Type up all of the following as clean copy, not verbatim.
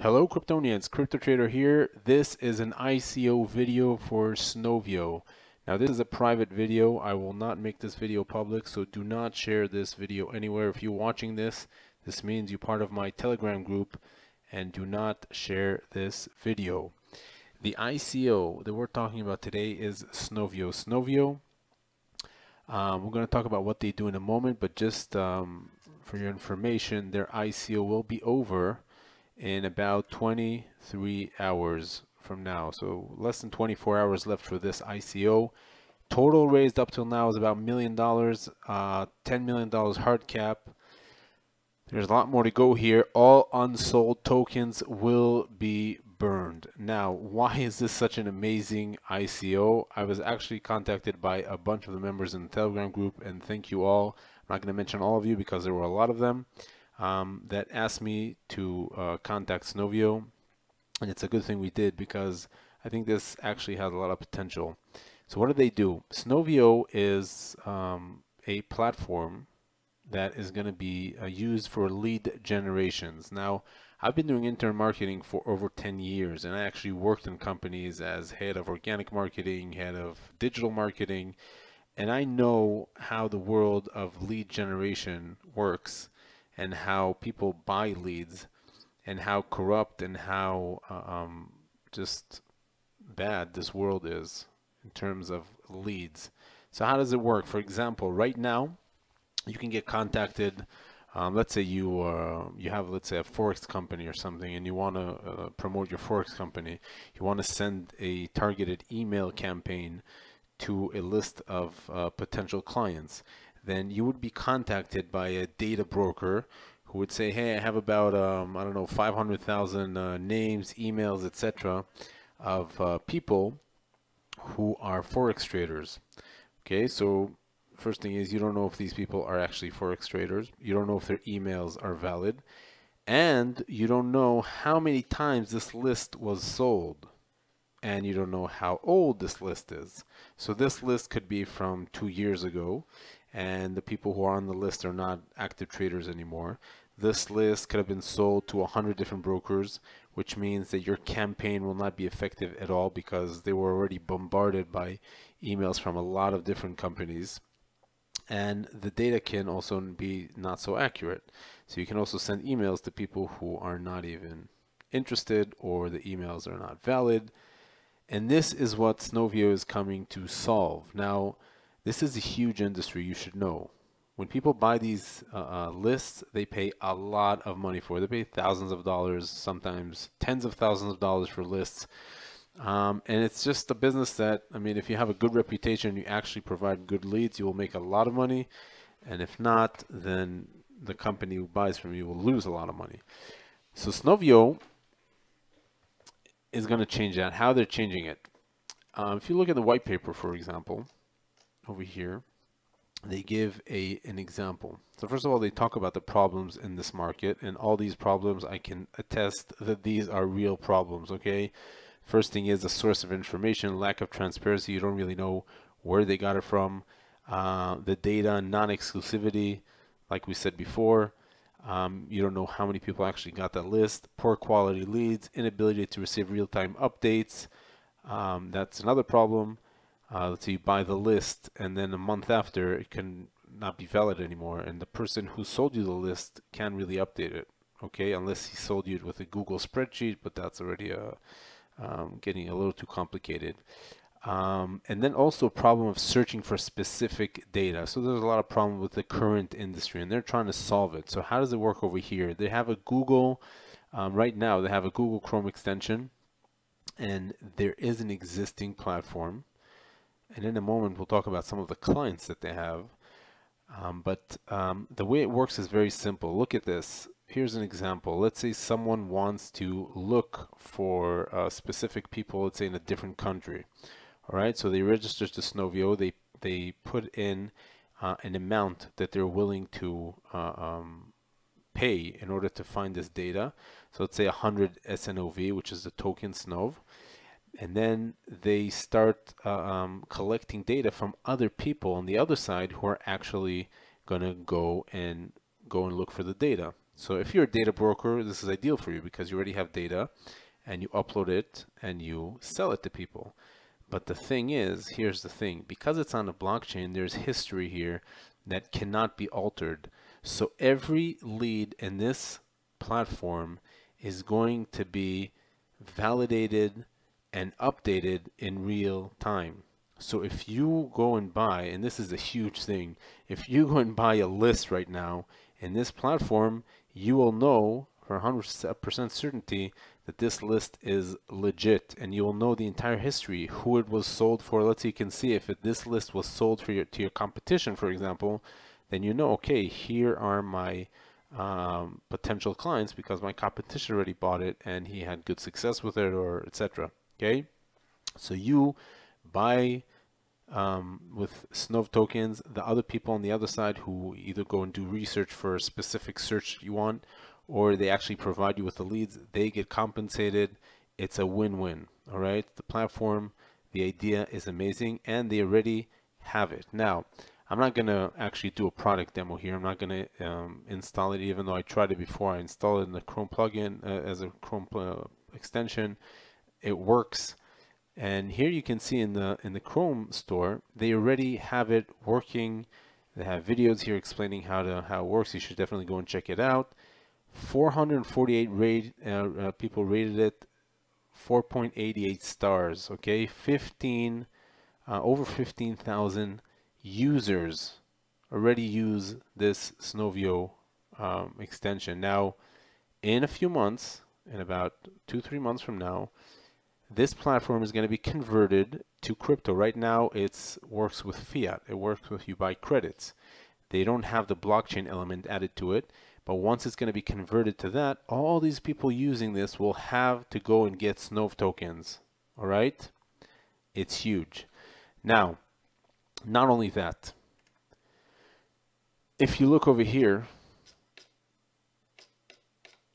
Hello Kryptonians, Crypto Trader here. This is an ICO video for Snovio. Now this is a private video. I will not make this video public, so do not share this video anywhere. If you're watching this, this means you're part of my Telegram group, and do not share this video. The ICO that we're talking about today is Snovio. Snovio, we're going to talk about what they do in a moment, but just for your information, their ICO will be over in about 23 hours from now. So less than 24 hours left for this ICO. Total raised up till now is about $1 million, $10 million hard cap. There's a lot more to go here. All unsold tokens will be burned. Now, why is this such an amazing ICO? I was actually contacted by a bunch of the members in the Telegram group, and thank you all. I'm not going to mention all of you because there were a lot of them that asked me to contact Snovio, and it's a good thing we did because I think this actually has a lot of potential. So what do? Snovio is a platform that is going to be used for lead generations. Now, I've been doing intern marketing for over 10 years, and I actually worked in companies as head of organic marketing, head of digital marketing, and I know how the world of lead generation works and how people buy leads and how corrupt and how just bad this world is in terms of leads. So how does it work? For example, right now you can get contacted. Let's say you have, let's say, a forex company or something, and you want to promote your forex company. You want to send a targeted email campaign to a list of potential clients. Then you would be contacted by a data broker who would say, hey, I have about, I don't know, 500,000 names, emails, etc. of people who are Forex traders. Okay, so first thing is you don't know if these people are actually Forex traders. You don't know if their emails are valid. And you don't know how many times this list was sold. And you don't know how old this list is. So this list could be from 2 years ago, and the people who are on the list are not active traders anymore. This list could have been sold to 100 different brokers, which means that your campaign will not be effective at all because they were already bombarded by emails from a lot of different companies. And the data can also be not so accurate. So you can also send emails to people who are not even interested, or the emails are not valid. And this is what Snovio is coming to solve. Now, this is a huge industry, you should know. When people buy these lists, they pay a lot of money for it. They pay thousands of dollars, sometimes tens of thousands of dollars for lists. And it's just a business that, I mean, if you have a good reputation, you actually provide good leads, you will make a lot of money. And if not, then the company who buys from you will lose a lot of money. So Snovio is going to change that. How they're changing it. If you look at the white paper, for example, over here, they give an example. So first of all, they talk about the problems in this market, and all these problems, I can attest that these are real problems, okay? First thing is the source of information, lack of transparency. You don't really know where they got it from. The data, non-exclusivity, like we said before. You don't know how many people actually got that list. Poor quality leads, inability to receive real-time updates. That's another problem. Let's say you buy the list, and then a month after, it can not be valid anymore, and the person who sold you the list can't really update it, okay, unless he sold you it with a Google spreadsheet, but that's already getting a little too complicated. And then also a problem of searching for specific data. So there's a lot of problem with the current industry, and they're trying to solve it. So how does it work over here? They have a Google, right now they have a Google Chrome extension, and there is an existing platform. And in a moment, we'll talk about some of the clients that they have. But the way it works is very simple. Look at this. Here's an example. Let's say someone wants to look for specific people, let's say in a different country. All right, so they register to Snovio. They put in an amount that they're willing to pay in order to find this data. So let's say 100 SNOV, which is the token Snov. And then they start collecting data from other people on the other side who are actually going to go and look for the data. So if you're a data broker, this is ideal for you because you already have data and you upload it and you sell it to people. But the thing is, here's the thing, because it's on a blockchain, there's history here that cannot be altered. So every lead in this platform is going to be validated and updated in real time. So if you go and buy, and this is a huge thing, if you go and buy a list right now in this platform, you will know for 100% certainty that this list is legit, and you will know the entire history, who it was sold for. Let's say you can see if this list was sold for to your competition, for example, then you know, okay, here are my potential clients because my competition already bought it and he had good success with it, or etc. Okay, so you buy with Snov tokens. The other people on the other side who either go and do research for a specific search you want, or they actually provide you with the leads, they get compensated. It's a win-win. All right, the platform, the idea is amazing, and they already have it. Now, I'm not going to actually do a product demo here. I'm not going to install it, even though I tried it before. I installed it in the Chrome plugin as a Chrome extension. It works. And here you can see in the Chrome store, they already have it working. They have videos here explaining how it works. You should definitely go and check it out. 448 people rated it, 4.88 stars. Okay, over 15,000 users already use this Snovio extension. Now, in a few months, in about 2-3 months from now, this platform is going to be converted to crypto. Right now, it works with fiat. It works with you buy credits. They don't have the blockchain element added to it. But once it's going to be converted to that, all these people using this will have to go and get Snov tokens. All right? It's huge. Now, not only that, if you look over here,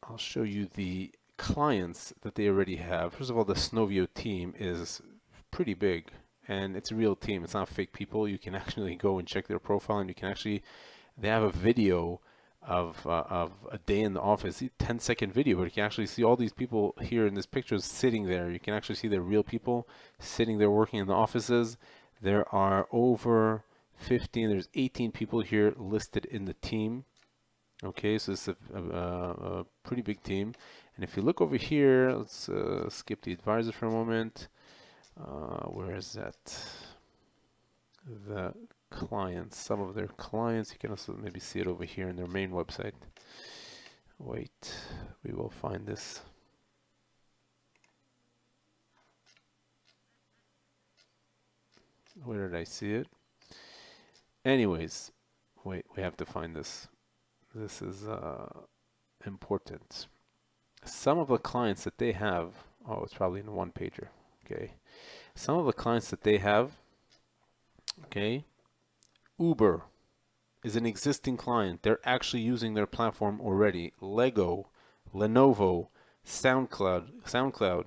I'll show you the clients that they already have. First of all, the Snovio team is pretty big, and it's a real team. It's not fake people. You can actually go and check their profile, and you can actually, they have a video of a day in the office, 10-second video, but you can actually see all these people here in this picture sitting there. You can actually see they're real people sitting there working in the offices. There are over 15, there's 18 people here listed in the team. Okay, so it's a pretty big team. And if you look over here, let's skip the advisor for a moment. Where is that? The clients, some of their clients. You can also maybe see it over here in their main website. Wait, we will find this. Where did I see it? Anyways, wait, we have to find this. This is important. Some of the clients that they have, oh, it's probably in a one-pager. Okay, some of the clients that they have, okay, Uber is an existing client. They're actually using their platform already. Lego, Lenovo, SoundCloud.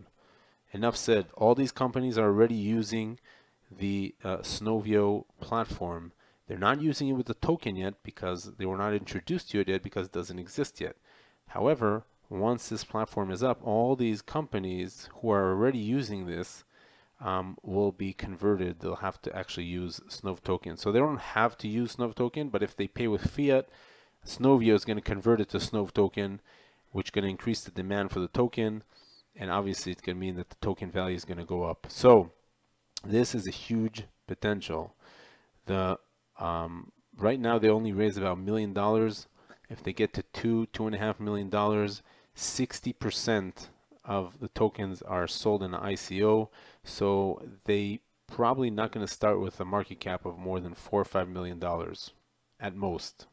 Enough said. All these companies are already using the Snovio platform. They're not using it with the token yet because they were not introduced to it yet because it doesn't exist yet. However, once this platform is up, all these companies who are already using this will be converted. They'll have to actually use Snov token. So they don't have to use Snov token, but if they pay with fiat, Snovio is going to convert it to Snov token, which is going to increase the demand for the token. And obviously it's going to mean that the token value is going to go up. So this is a huge potential. The right now they only raise about $1 million. If they get to $2.5 million, 60% of the tokens are sold in an ICO. So they probably not going to start with a market cap of more than $4 or $5 million at most.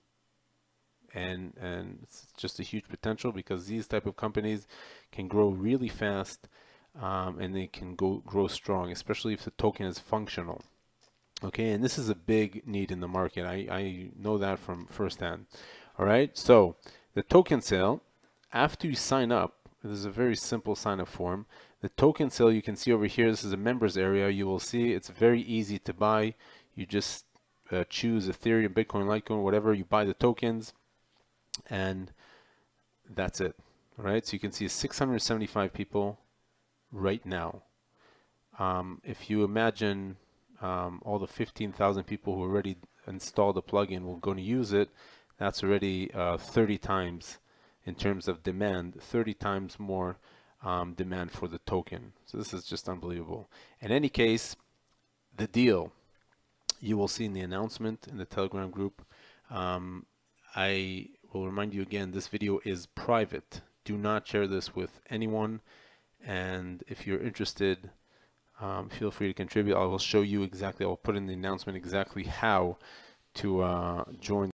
And it's just a huge potential because these type of companies can grow really fast, and they can grow strong, especially if the token is functional. Okay, and this is a big need in the market. I know that from firsthand. All right, so the token sale, after you sign up, this is a very simple sign up form. The token sale, you can see over here, this is a members area. You will see it's very easy to buy. You just choose Ethereum, Bitcoin, Litecoin, whatever. You buy the tokens, and that's it. All right, so you can see 675 people right now. If you imagine all the 15,000 people who already installed the plugin will going to use it, that's already 30 times in terms of demand, 30 times more demand for the token. So this is just unbelievable. In any case, the deal you will see in the announcement in the Telegram group. I will remind you again, this video is private. Do not share this with anyone. And if you're interested, feel free to contribute. I will show you exactly, I'll put in the announcement exactly how to join